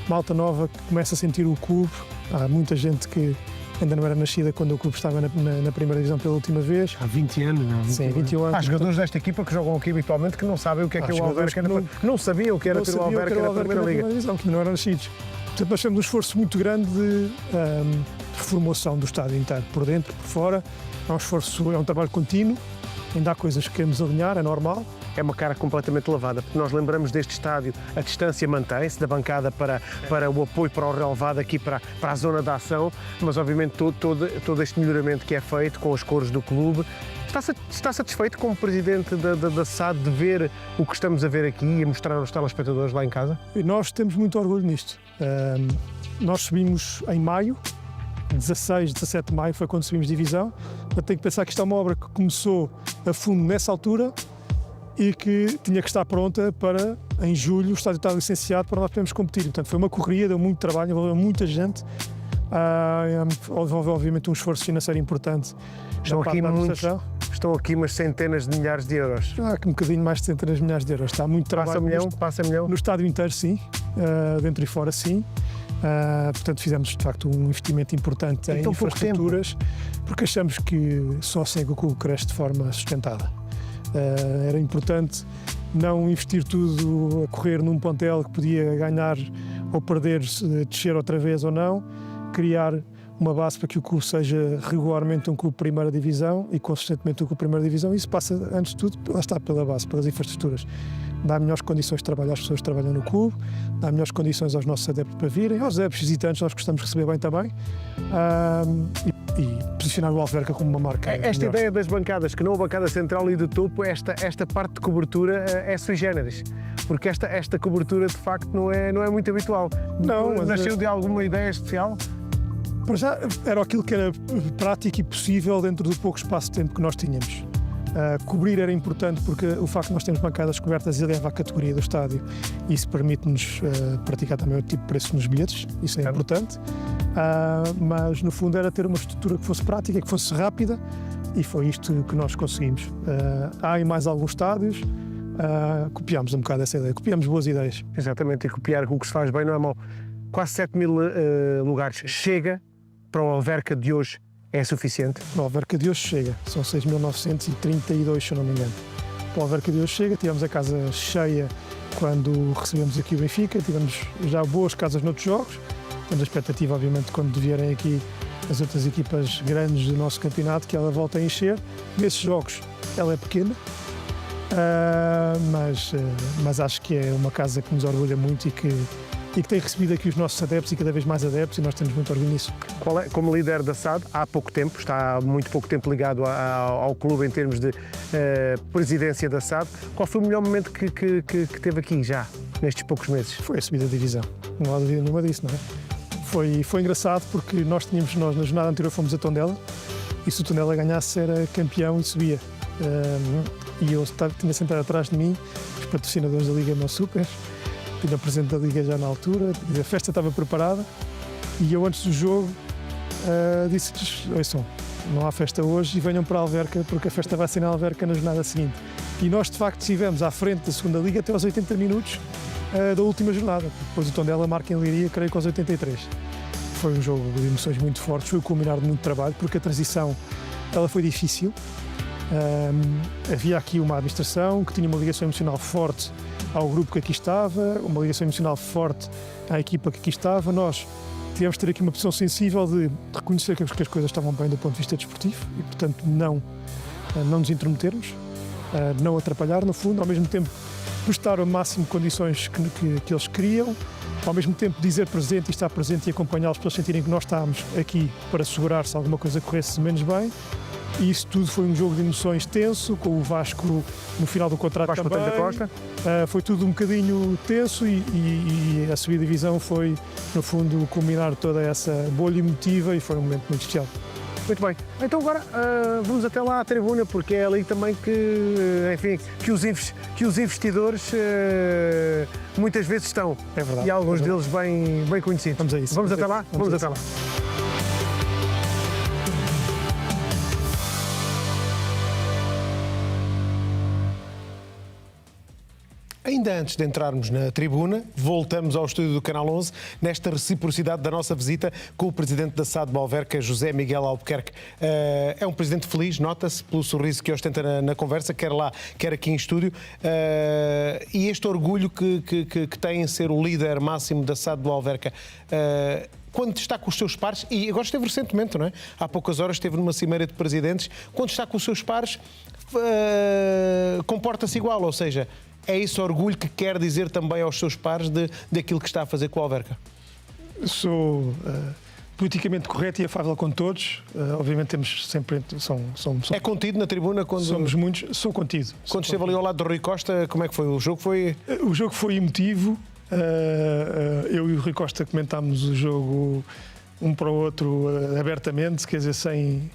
malta nova que começa a sentir o clube. Há muita gente que ainda não era nascida quando o clube estava na primeira divisão pela última vez. Há 20 anos, não? Sim, 21 anos. Há jogadores desta equipa que jogam aqui habitualmente que não sabem o que é que é o Alverca, que não sabiam o que era ter o Alverca na primeira liga. Divisão, que não eram nascidos. Portanto, nós temos um esforço muito grande de reformulação do estádio inteiro, por dentro, por fora. É um esforço, é um trabalho contínuo. Ainda há coisas que queremos alinhar, é normal. É uma cara completamente lavada, porque nós lembramos deste estádio, a distância mantém-se da bancada para o apoio para o relevado aqui para a zona da ação, mas obviamente todo este melhoramento que é feito com as cores do clube. Está satisfeito como presidente da SAD de ver o que estamos a ver aqui e a mostrar aos telespectadores lá em casa? E nós temos muito orgulho nisto. Nós subimos em maio, 16, 17 de maio foi quando subimos divisão. Eu tenho que pensar que isto é uma obra que começou a fundo nessa altura e que tinha que estar pronta para, em julho, o estádio estar licenciado para nós podermos competir. Portanto, foi uma correria, deu muito trabalho, envolveu muita gente, envolveu obviamente um esforço financeiro importante. Estão aqui umas centenas de milhares de euros. Um bocadinho mais de centenas de milhares de euros. Está muito trabalho. Passa milhão? No estádio inteiro, sim. Dentro e fora, sim. Portanto, fizemos de facto um investimento importante em infraestruturas, porque achamos que só assim que o clube cresce de forma sustentada. Era importante não investir tudo a correr num plantel que podia ganhar ou perder, descer outra vez ou não, criar uma base para que o clube seja regularmente um clube de primeira divisão e consistentemente um clube de primeira divisão. Isso passa, antes de tudo, lá está, pela base, pelas infraestruturas. Dá melhores condições de trabalho às pessoas que trabalham no clube, dá melhores condições aos nossos adeptos para virem, aos adeptos visitantes, nós gostamos de receber bem também, e posicionar o Alverca como uma marca. Esta ideia das bancadas, que não a bancada central e do topo, esta parte de cobertura é sui generis, porque esta cobertura de facto não é muito habitual. Não, mas nasceu de alguma ideia especial? Para já era aquilo que era prático e possível dentro do pouco espaço de tempo que nós tínhamos. Cobrir era importante porque o facto de nós termos bancadas cobertas eleva a categoria do estádio e isso permite-nos praticar também o tipo de preço nos bilhetes, isso é importante, mas no fundo era ter uma estrutura que fosse prática, que fosse rápida, e foi isto que nós conseguimos. Há em mais alguns estádios, copiámos um bocado essa ideia, copiámos boas ideias. Exatamente, e copiar o que se faz bem não é mau. Quase 7.000 lugares chega para o Alverca de hoje. É suficiente? O Alverca de hoje chega, são 6.932, se eu não me engano. O Alverca de hoje chega, tivemos a casa cheia quando recebemos aqui o Benfica, tivemos já boas casas noutros jogos, temos a expectativa, obviamente, quando vierem aqui as outras equipas grandes do nosso campeonato, que ela volta a encher. Nesses jogos ela é pequena, mas acho que é uma casa que nos orgulha muito e que tem recebido aqui os nossos adeptos e cada vez mais adeptos, e nós temos muito orgulho nisso. Como líder da SAD, há pouco tempo, está há muito pouco tempo ligado ao clube em termos de presidência da SAD, qual foi o melhor momento que teve aqui já, nestes poucos meses? Foi a subida da divisão, não há dúvida nenhuma disso, não é? Foi engraçado porque nós na jornada anterior fomos a Tondela, e se o Tondela ganhasse era campeão e subia. E eu tinha sentado atrás de mim os patrocinadores da Liga Meu Super, tinha presente da Liga já na altura, a festa estava preparada e eu antes do jogo disse-lhes: ouçam, não há festa hoje e venham para a Alverca porque a festa vai ser na Alverca na jornada seguinte. E nós de facto estivemos à frente da segunda Liga até aos 80 minutos da última jornada. Depois o Tondela marca em Leiria, creio que aos 83. Foi um jogo de emoções muito fortes, foi o culminar de muito trabalho porque a transição ela foi difícil. Havia aqui uma administração que tinha uma ligação emocional forte ao grupo que aqui estava, uma ligação emocional forte à equipa que aqui estava. Nós tivemos de ter aqui uma posição sensível de reconhecer que as coisas estavam bem do ponto de vista desportivo e, portanto, não nos intrometermos, não atrapalhar, no fundo, ao mesmo tempo prestar o máximo de condições que eles queriam, ao mesmo tempo dizer presente e estar presente e acompanhá-los para eles sentirem que nós estávamos aqui para assegurar se alguma coisa corresse menos bem. E isso tudo foi um jogo de emoções tenso, com o Vasco no final do contrato Vasco também. da Costa. Foi tudo um bocadinho tenso e a subida de divisão foi, no fundo, culminar toda essa bolha emotiva e foi um momento muito especial. Muito bem. Então agora vamos até lá à tribuna, porque é ali também que os investidores muitas vezes estão. É verdade. E alguns deles bem conhecidos. Vamos a isso. Vamos até lá? Vamos até lá. Ainda antes de entrarmos na tribuna, voltamos ao estúdio do Canal 11, nesta reciprocidade da nossa visita com o presidente da SAD Alverca, José Miguel Albuquerque. É um presidente feliz, nota-se pelo sorriso que ostenta na conversa, quer lá, quer aqui em estúdio. E este orgulho que tem em ser o líder máximo da SAD Alverca. Quando está com os seus pares, e agora esteve recentemente, não é? Há poucas horas esteve numa cimeira de presidentes, quando está com os seus pares, comporta-se igual, ou seja, é esse orgulho que quer dizer também aos seus pares daquilo que está a fazer com o Alverca? Sou politicamente correto e afável com todos. Obviamente temos sempre... É contido na tribuna? Quando somos muitos. Sou contido. Quando esteve ali ao lado do Rui Costa, como é que foi? O jogo foi emotivo. Eu e o Rui Costa comentámos o jogo um para o outro abertamente, quer dizer, sem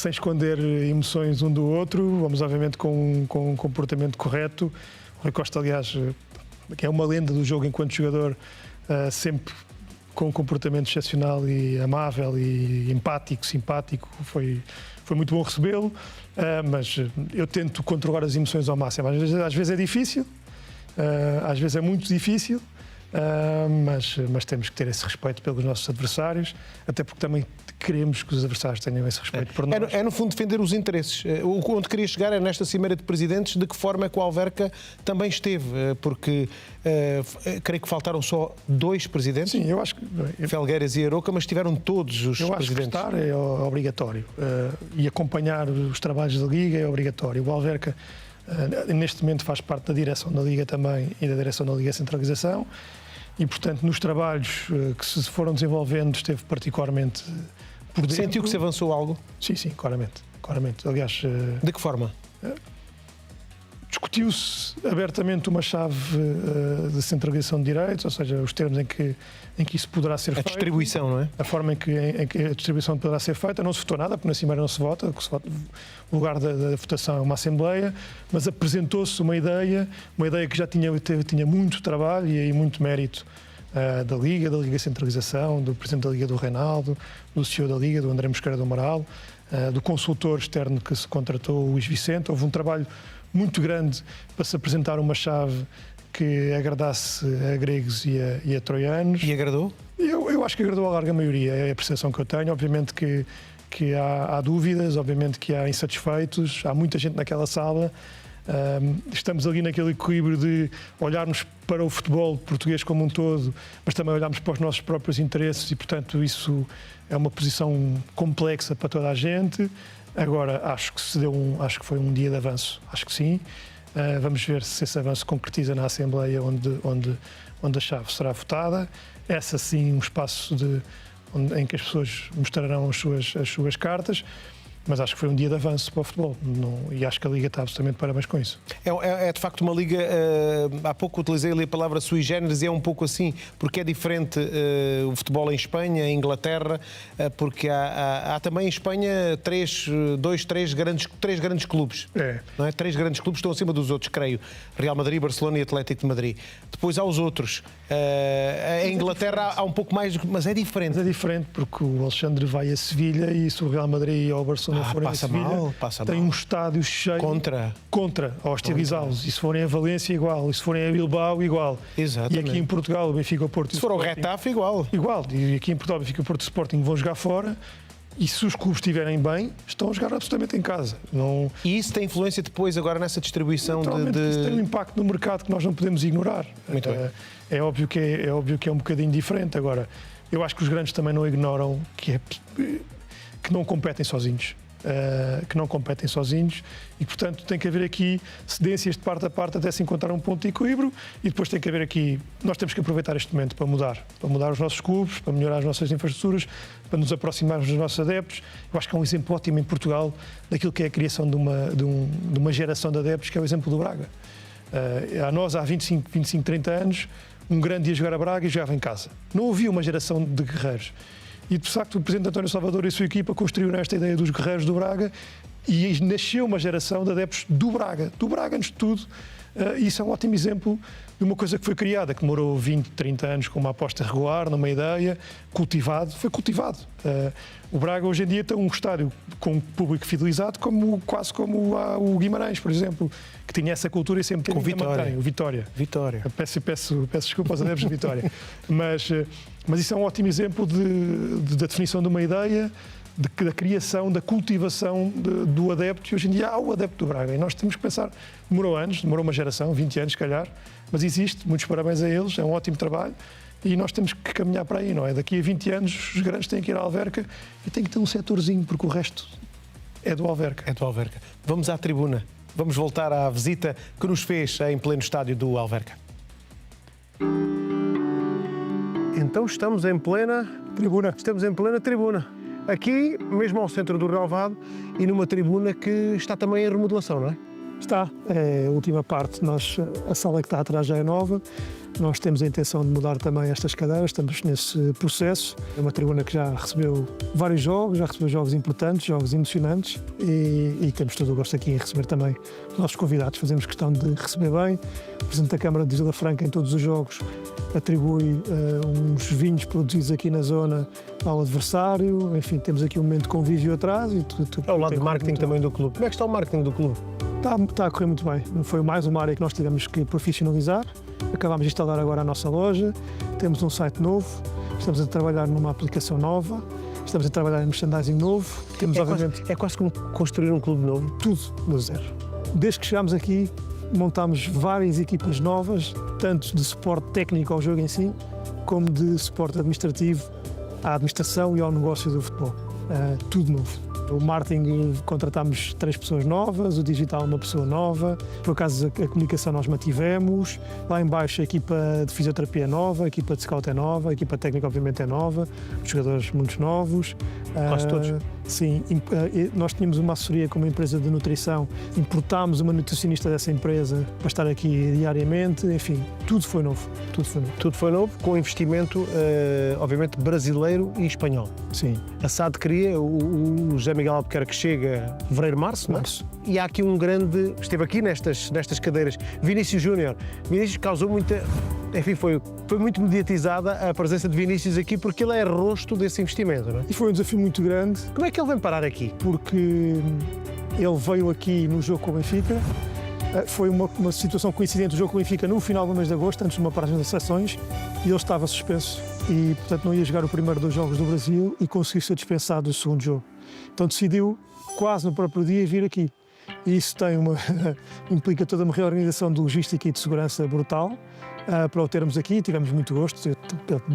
esconder emoções um do outro. Vamos, obviamente, com um comportamento correto. O Rui Costa, aliás, que é uma lenda do jogo enquanto jogador, sempre com um comportamento excepcional e amável e empático, simpático. Foi muito bom recebê-lo, mas eu tento controlar as emoções ao máximo. Às vezes é difícil, às vezes é muito difícil, mas temos que ter esse respeito pelos nossos adversários, até porque também queremos que os adversários tenham esse respeito por nós. É no fundo defender os interesses. Onde queria chegar é nesta cimeira de presidentes, de que forma é que o Alverca também esteve, porque creio que faltaram só 2 presidentes. Sim, eu acho que... Felgueiras e Aroca, mas tiveram todos os presidentes. Eu acho que estar é obrigatório e acompanhar os trabalhos da Liga é obrigatório. O Alverca neste momento faz parte da direção da Liga também e da direção da Liga Centralização e, portanto, nos trabalhos que se foram desenvolvendo esteve particularmente por dentro. Sentiu que se avançou algo? Sim, claramente. Aliás... De que forma? Discutiu-se abertamente uma chave de centralização de direitos, ou seja, os termos em que isso poderá ser feito. A distribuição, não é? A forma em que a distribuição poderá ser feita. Não se votou nada, porque na Cimeira não se vota. O lugar da votação é uma Assembleia, mas apresentou-se uma ideia que já tinha muito trabalho e aí muito mérito da Liga Centralização, do Presidente da Liga, do Reinaldo, do CEO da Liga, do André Mosqueira do Amaral, do consultor externo que se contratou, o Luís Vicente. Houve um trabalho muito grande para se apresentar uma chave que agradasse a gregos e a troianos. E agradou? Eu acho que agradou a larga maioria, é a percepção que eu tenho. Obviamente que há dúvidas, obviamente que há insatisfeitos, há muita gente naquela sala. Estamos ali naquele equilíbrio de olharmos para o futebol português como um todo, mas também olharmos para os nossos próprios interesses e, portanto, isso é uma posição complexa para toda a gente. Agora, acho que foi um dia de avanço, acho que sim. Vamos ver se esse avanço se concretiza na Assembleia onde a chave será votada. Essa sim, um espaço em que as pessoas mostrarão as suas cartas. Mas acho que foi um dia de avanço para o futebol e acho que a Liga está absolutamente de parabéns com isso. É de facto uma Liga, há pouco utilizei ali a palavra sui generis e é um pouco assim, porque é diferente o futebol em Espanha, em Inglaterra, porque há também em Espanha três grandes clubes. Não é? 3 grandes clubes estão acima dos outros, creio. Real Madrid, Barcelona e Atlético de Madrid. Depois há os outros. Em Inglaterra há um pouco mais, mas é diferente. Mas é diferente porque o Alexandre vai a Sevilha e se o Real Madrid ou o Barcelona forem a Sevilha, tem um estádio cheio contra hostilizá-los. E se forem a Valência, igual. E se forem a Bilbao, igual. Exatamente. E aqui em Portugal, o Benfica, o Porto... Se for ao Getafe, igual. Igual. E aqui em Portugal, o Benfica, o Porto e o Sporting vão jogar fora. E se os clubes estiverem bem, estão a jogar absolutamente em casa. E isso tem influência depois agora nessa distribuição Isso tem um impacto no mercado que nós não podemos ignorar. Muito bem. É óbvio que é um bocadinho diferente. Agora, eu acho que os grandes também não ignoram que não competem sozinhos. que não competem sozinhos e, portanto, tem que haver aqui cedências de parte a parte até se encontrar um ponto de equilíbrio e depois tem que haver aqui, nós temos que aproveitar este momento para mudar os nossos clubes, para melhorar as nossas infraestruturas, para nos aproximarmos dos nossos adeptos. Eu acho que é um exemplo ótimo em Portugal daquilo que é a criação de uma geração de adeptos, que é o exemplo do Braga. A nós, há 25, 30 anos, um grande ia jogar a Braga e jogava em casa. Não havia uma geração de guerreiros. E, de facto, o presidente António Salvador e a sua equipa construíram esta ideia dos guerreiros do Braga e nasceu uma geração de adeptos do Braga antes de tudo. E isso é um ótimo exemplo de uma coisa que foi criada, que demorou 20, 30 anos com uma aposta regular, numa ideia, foi cultivado. O Braga hoje em dia tem um estádio com um público fidelizado, quase como o Guimarães, por exemplo, que tinha essa cultura e sempre tem. Com Vitória. O Vitória. Peço desculpa aos adeptos de Vitória. Mas isso é um ótimo exemplo da definição de uma ideia, da criação, da cultivação do adepto, e hoje em dia há o adepto do Braga. E nós temos que pensar, demorou uma geração, 20 anos se calhar, mas existe, muitos parabéns a eles, é um ótimo trabalho e nós temos que caminhar para aí, não é? Daqui a 20 anos os grandes têm que ir à Alverca e tem que ter um setorzinho, porque o resto é do Alverca. É do Alverca. Vamos à tribuna, vamos voltar à visita que nos fez em pleno estádio do Alverca. Então estamos em plena tribuna. Aqui, mesmo ao centro do relvado e numa tribuna que está também em remodelação, não é? Está, é a última parte. A sala que está atrás já é nova. Nós temos a intenção de mudar também estas cadeiras, estamos nesse processo. É uma tribuna que já recebeu vários jogos, já recebeu jogos importantes, jogos emocionantes e temos todo o gosto aqui em receber também os nossos convidados. Fazemos questão de receber bem. O Presidente da Câmara de Vila Franca, em todos os jogos, atribui uns vinhos produzidos aqui na zona ao adversário. Enfim, temos aqui um momento de convívio atrás. É o lado de marketing também do clube. Como é que está o marketing do clube? Está a correr muito bem. Foi mais uma área que nós tivemos que profissionalizar. Acabámos de instalar agora a nossa loja, temos um site novo, estamos a trabalhar numa aplicação nova, estamos a trabalhar em merchandising novo. Temos, é quase como construir um clube novo. Tudo do zero. Desde que chegámos aqui, montámos várias equipas novas, tanto de suporte técnico ao jogo em si, como de suporte administrativo à administração e ao negócio do futebol. Tudo novo. O marketing contratámos 3 pessoas novas, o digital uma pessoa nova, por acaso a comunicação nós mantivemos, lá em baixo a equipa de fisioterapia é nova, a equipa de scout é nova, a equipa técnica obviamente é nova, os jogadores muitos novos. Quase todos? Sim, nós tínhamos uma assessoria com uma empresa de nutrição, importámos uma nutricionista dessa empresa para estar aqui diariamente, enfim, tudo foi novo. Tudo foi novo, com investimento obviamente brasileiro e espanhol. Sim. A SAD queria, o José Miguel Albuquerque chega em fevereiro, março, não é? E há aqui um grande, esteve aqui nestas cadeiras, Vinícius Júnior. Vinícius causou muita, enfim, foi muito mediatizada a presença de Vinícius aqui porque ele é rosto desse investimento, não é? E foi um desafio muito grande. Como é que ele vem parar aqui? Porque ele veio aqui no jogo com o Benfica, foi uma situação coincidente do jogo com o Benfica no final do mês de agosto, antes de uma paragem das seleções, e ele estava suspenso e, portanto, não ia jogar o primeiro 2 jogos do Brasil e conseguiu ser dispensado do segundo jogo. Então decidiu, quase no próprio dia, vir aqui. E isso implica toda uma reorganização de logística e de segurança brutal. Para o termos aqui, tivemos muito gosto.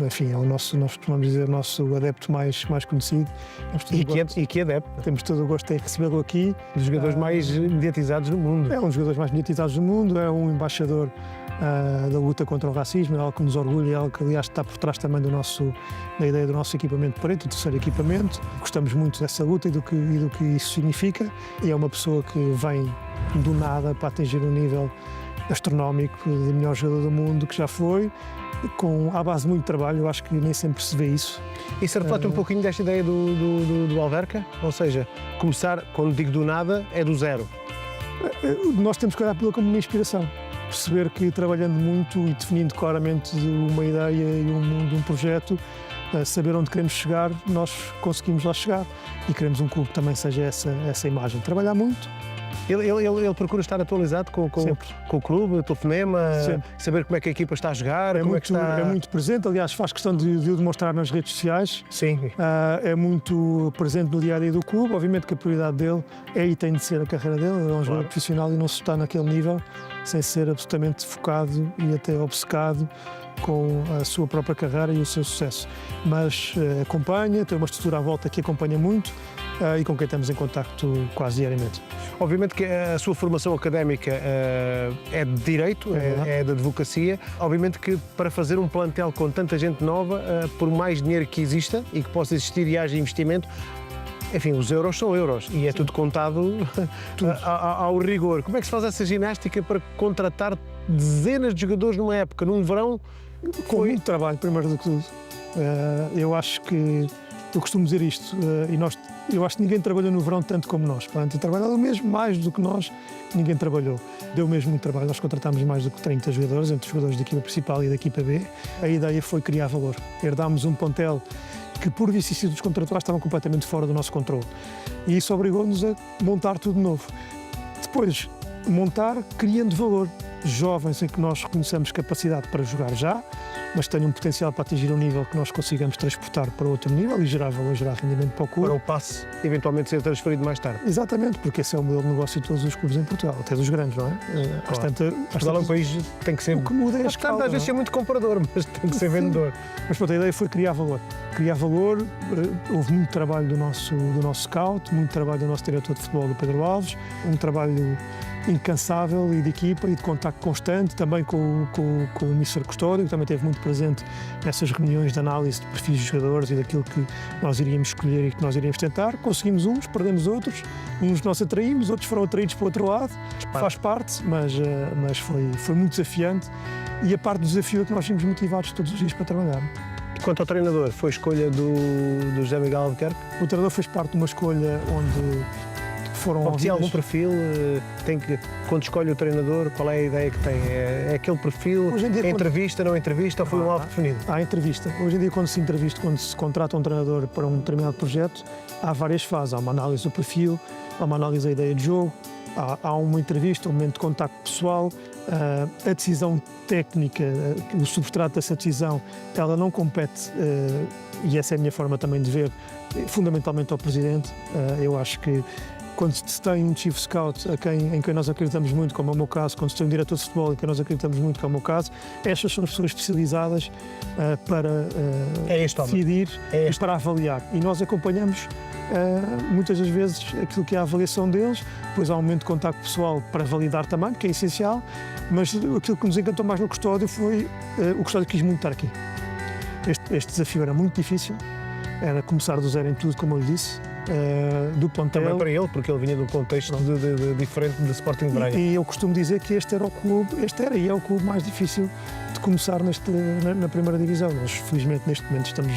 Enfim, é nós costumamos dizer, o nosso adepto mais conhecido. E que adepto. Temos todo o gosto em recebê-lo aqui. Um dos jogadores mais mediatizados do mundo. É um dos jogadores mais mediatizados do mundo, é um embaixador da luta contra o racismo, é algo que nos orgulha, é algo que, aliás, está por trás também da ideia do nosso equipamento preto, o terceiro equipamento. Gostamos muito dessa luta e do que isso significa. E é uma pessoa que vem do nada para atingir um nível astronómico de melhor jogador do mundo que já foi, à base de muito trabalho. Eu acho que nem sempre se vê isso. Isso reflete um pouquinho desta ideia do Alverca? Ou seja, começar, quando digo do nada, é do zero. Nós temos que olhar pela como uma inspiração. Perceber que trabalhando muito e definindo claramente uma ideia e um projeto, saber onde queremos chegar, nós conseguimos lá chegar. E queremos um clube que também seja essa imagem. Trabalhar muito. Ele procura estar atualizado com o clube, o telefonema, saber como é que a equipa está a jogar, é muito presente, aliás faz questão de o demonstrar nas redes sociais. Sim. É muito presente no dia-a-dia do clube, obviamente que a prioridade dele e tem de ser a carreira dele, ele é um jogador profissional e não se está naquele nível sem ser absolutamente focado e até obcecado com a sua própria carreira e o seu sucesso. Mas acompanha, tem uma estrutura à volta que acompanha muito. e com quem estamos em contacto quase diariamente. Obviamente que a sua formação académica é de Direito, é de Advocacia. Obviamente que para fazer um plantel com tanta gente nova, por mais dinheiro que exista e que possa existir e haja investimento, enfim, os euros são euros e é tudo contado ao rigor. Como é que se faz essa ginástica para contratar dezenas de jogadores numa época, num verão? Com muito trabalho, primeiro do que tudo. Eu acho que, eu costumo dizer isto, eu acho que ninguém trabalhou no verão tanto como nós. Portanto, trabalhado mesmo mais do que nós, ninguém trabalhou. Deu mesmo muito trabalho, nós contratámos mais do que 30 jogadores, entre os jogadores da equipa principal e da equipa B. A ideia foi criar valor. Herdámos um plantel que, por vicissitudes contratuais, estavam completamente fora do nosso controle. E isso obrigou-nos a montar tudo de novo. Depois, montar criando valor. Jovens em que nós reconhecemos capacidade para jogar já, mas que tenham potencial para atingir um nível que nós consigamos transportar para outro nível e gerar valor, gerar rendimento para o clube. Para o passe eventualmente ser transferido mais tarde. Exatamente, porque esse é o modelo de negócio de todos os clubes em Portugal, até dos grandes, não é? Portugal é um país que tem que ser... O que muda é a escala, às vezes é muito comprador, mas tem que ser vendedor. Mas pronto, a ideia foi criar valor. Criar valor, houve muito trabalho do nosso scout, muito trabalho do nosso diretor de futebol, do Pedro Alves, um trabalho incansável e de equipa e de contacto constante, também com o Mr. Custódio, que também esteve muito presente nessas reuniões de análise de perfis de jogadores e daquilo que nós iríamos escolher e que nós iríamos tentar. Conseguimos uns, perdemos outros, uns nós atraímos, outros foram atraídos para o outro lado, faz parte, mas foi muito desafiante e a parte do desafio é que nós vimos motivados todos os dias para trabalhar. Quanto ao treinador, foi escolha do José Miguel Albuquerque? O treinador fez parte de uma escolha onde foram tinha algum perfil? Quando escolhe o treinador, qual é a ideia que tem? É aquele perfil? Hoje em dia, entrevista, não entrevista ou foi um alvo definido? Há entrevista. Hoje em dia, quando se contrata um treinador para um determinado projeto, há várias fases. Há uma análise do perfil, há uma análise da ideia de jogo, há uma entrevista, um momento de contacto pessoal, a decisão técnica, o substrato dessa decisão, ela não compete, e essa é a minha forma também de ver, fundamentalmente ao Presidente. Eu acho que quando se tem um Chief Scout em quem nós acreditamos muito, como é o meu caso, quando se tem um diretor de futebol em quem nós acreditamos muito, como é o meu caso, estas são as pessoas especializadas para decidir e para avaliar. E nós acompanhamos muitas das vezes aquilo que é a avaliação deles, depois há um momento de contacto pessoal para validar também, que é essencial, mas aquilo que nos encantou mais no Custódio foi o Custódio quis muito estar aqui. Este desafio era muito difícil, era começar do zero em tudo, como eu lhe disse, do plantel. Também para ele, porque ele vinha de um contexto diferente do Sporting de Braga. E eu costumo dizer que este era o clube mais difícil de começar na primeira divisão. Nós, felizmente, neste momento estamos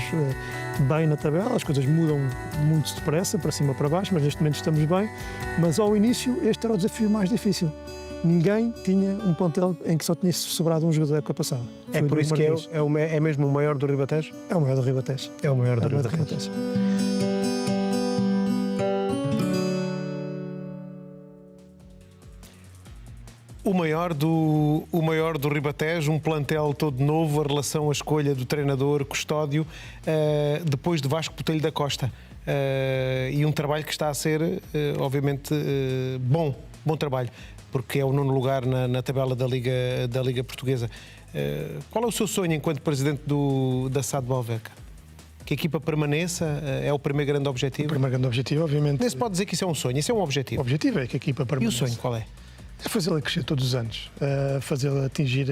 bem na tabela, as coisas mudam muito depressa, para cima ou para baixo, mas neste momento estamos bem. Mas ao início este era o desafio mais difícil. Ninguém tinha um plantel em que só tinha sobrado um jogador da época passada. É por isso que é mesmo o maior do Ribatejo? É o maior do Ribatejo. É o maior do Ribatejo. O maior do Ribatejo, um plantel todo novo, a relação, a escolha do treinador, Custódio, depois de Vasco Botelho da Costa. E um trabalho que está a ser, obviamente, bom trabalho, porque é o 9º lugar na tabela da Liga Portuguesa. Qual é o seu sonho enquanto presidente da SAD Alverca? Que a equipa permaneça? É o primeiro grande objetivo? O primeiro grande objetivo, obviamente. Nem se pode dizer que isso é um sonho, isso é um objetivo. O objetivo é que a equipa permaneça. E o sonho qual é? É fazê-la crescer todos os anos, fazê-la atingir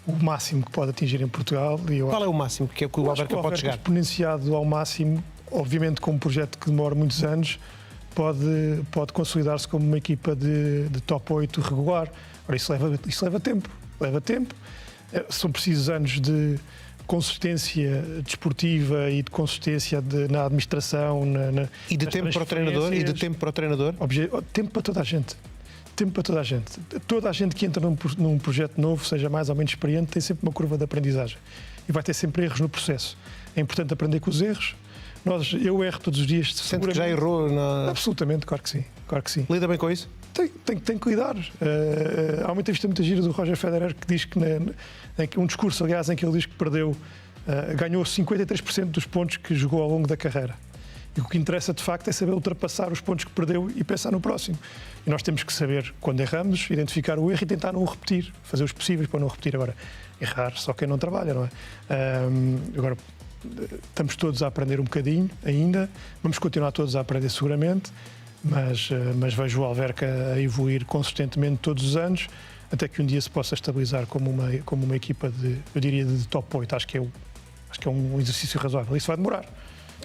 o máximo que pode atingir em Portugal. Qual é o máximo que o Alverca pode chegar? Exponenciado ao máximo, obviamente com um projeto que demora muitos anos, pode consolidar-se como uma equipa de top 8 regular. Ora, isso leva tempo. São precisos anos de consistência desportiva e de consistência na administração. E de tempo para o treinador? Tempo para toda a gente. Toda a gente que entra num projeto novo, seja mais ou menos experiente, tem sempre uma curva de aprendizagem e vai ter sempre erros no processo. É importante aprender com os erros. Eu erro todos os dias. Sente que já errou? Absolutamente, claro que sim. Lida bem com isso? Tem que lidar. Há uma entrevista muito gira do Roger Federer que diz que, um discurso, aliás, em que ele diz que ganhou 53% dos pontos que jogou ao longo da carreira. E o que interessa, de facto, é saber ultrapassar os pontos que perdeu e pensar no próximo. E nós temos que saber, quando erramos, identificar o erro e tentar não o repetir, fazer os possíveis para não repetir. Agora, errar só quem não trabalha, não é? Agora, estamos todos a aprender um bocadinho ainda, vamos continuar todos a aprender seguramente, mas vejo o Alverca a evoluir consistentemente todos os anos, até que um dia se possa estabilizar como uma equipa eu diria, de top 8. Acho que é um exercício razoável. Isso vai demorar.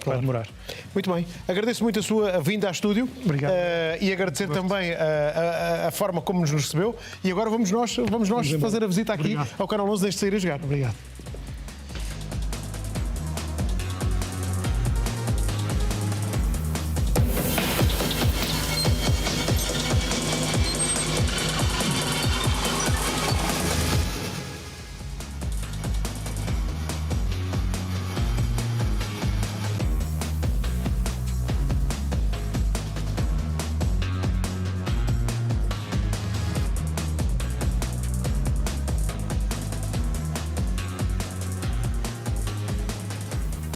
Vai demorar. Muito bem. Agradeço muito a sua vinda ao estúdio. Obrigado. E agradecer também a forma como nos recebeu. E agora vamos nós fazer a visita aqui ao Canal 11 deste Sair a Jogar. Obrigado.